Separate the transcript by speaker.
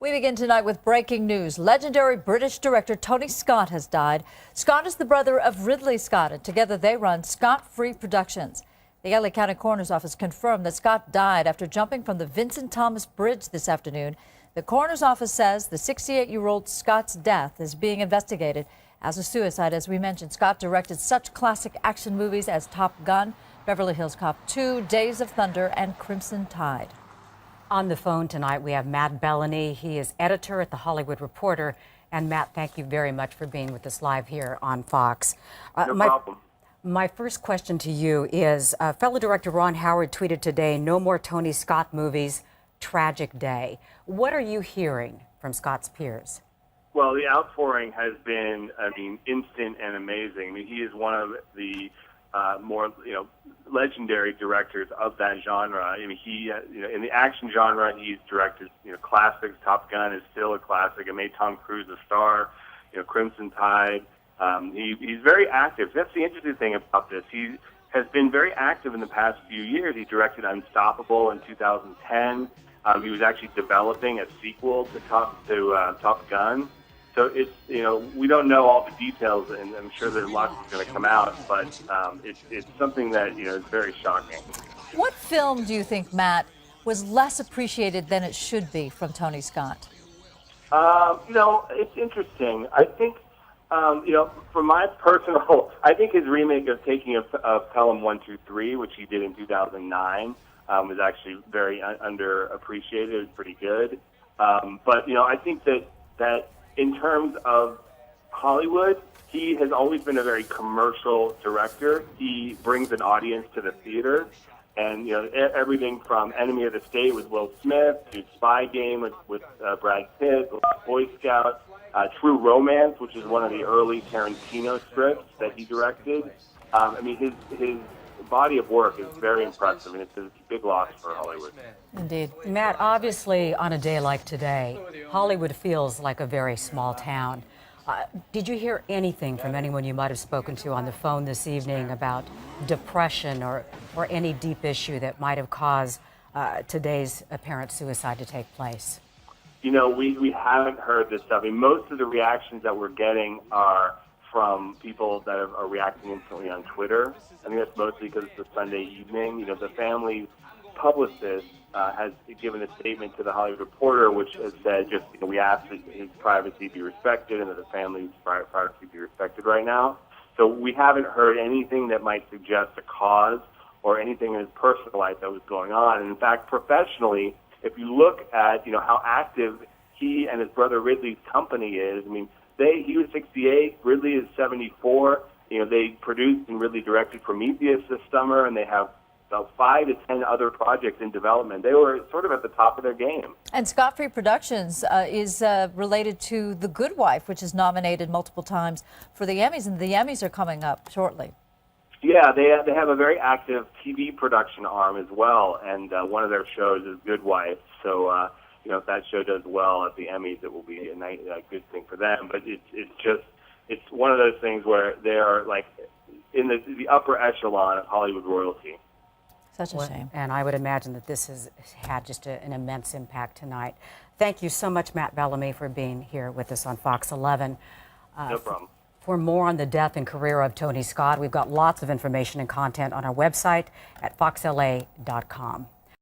Speaker 1: We begin tonight with breaking news. Legendary British director Tony Scott has died. Scott is the brother of Ridley Scott, and together they run Scott-Free Productions. The LA County Coroner's Office confirmed that Scott died after jumping from the Vincent Thomas Bridge this afternoon. The Coroner's Office says the 68-year-old Scott's death is being investigated as a suicide. As we mentioned, Scott directed such classic action movies as Top Gun, Beverly Hills Cop II, Days of Thunder, and Crimson Tide.
Speaker 2: On the phone tonight, we have Matt Bellany. He is editor at The Hollywood Reporter. And Matt, thank you very much for being with us live here on Fox.
Speaker 3: No problem.
Speaker 2: My first question to you is, fellow director Ron Howard tweeted today, "No more Tony Scott movies, tragic day." What are you hearing from Scott's peers?
Speaker 3: Well, the outpouring has been, instant and amazing. He is one of the more, legendary directors of that genre. He, in the action genre, he's directed, classics. Top Gun is still a classic. It made Tom Cruise a star. Crimson Tide. He's very active. That's the interesting thing about this. He has been very active in the past few years. He directed Unstoppable in 2010. He was actually developing a sequel to Top Gun. So it's, we don't know all the details, and I'm sure that lots is going to come out, but it's something that, is very shocking.
Speaker 1: What film do you think, Matt, was less appreciated than it should be from Tony Scott?
Speaker 3: It's interesting. I think, for my personal, I think his remake of Taking of Pelham 1, 2, 3, which he did in 2009, was actually very underappreciated. It was pretty good. But, I think that in terms of Hollywood, he has always been a very commercial director. He brings an audience to the theater. And, everything from Enemy of the State with Will Smith to Spy Game with Brad Pitt, Boy Scout, True Romance, which is one of the early Tarantino scripts that he directed. His body of work is very impressive, and it's a big loss for Hollywood.
Speaker 1: Indeed.
Speaker 2: Matt, obviously, on a day like today, Hollywood feels like a very small town. Did you hear anything from anyone you might have spoken to on the phone this evening about depression or any deep issue that might have caused today's apparent suicide to take place?
Speaker 3: We haven't heard this stuff. Most of the reactions that we're getting are from people that are reacting instantly on Twitter. I think that's mostly because it's a Sunday evening. The family's publicist has given a statement to The Hollywood Reporter, which has said we ask that his privacy be respected and that the family's privacy be respected right now. So we haven't heard anything that might suggest a cause or anything in his personal life that was going on. And in fact, professionally, if you look at how active he and his brother Ridley's company is, he was 68, Ridley is 74. They produced and Ridley directed Prometheus this summer, and they have about 5 to 10 other projects in development. They were sort of at the top of their game.
Speaker 1: And Scott-Free Productions is related to The Good Wife, which is nominated multiple times for the Emmys, and the Emmys are coming up shortly.
Speaker 3: Yeah, they have a very active TV production arm as well, and one of their shows is Good Wife. So, if that show does well at the Emmys, it will be a good thing for them. But it's one of those things where they are like in the upper echelon of Hollywood royalty.
Speaker 1: Such a shame.
Speaker 2: And I would imagine that this has had just an immense impact tonight. Thank you so much, Matt Bellamy, for being here with us on Fox 11.
Speaker 3: No problem.
Speaker 2: For more on the death and career of Tony Scott, we've got lots of information and content on our website at foxla.com.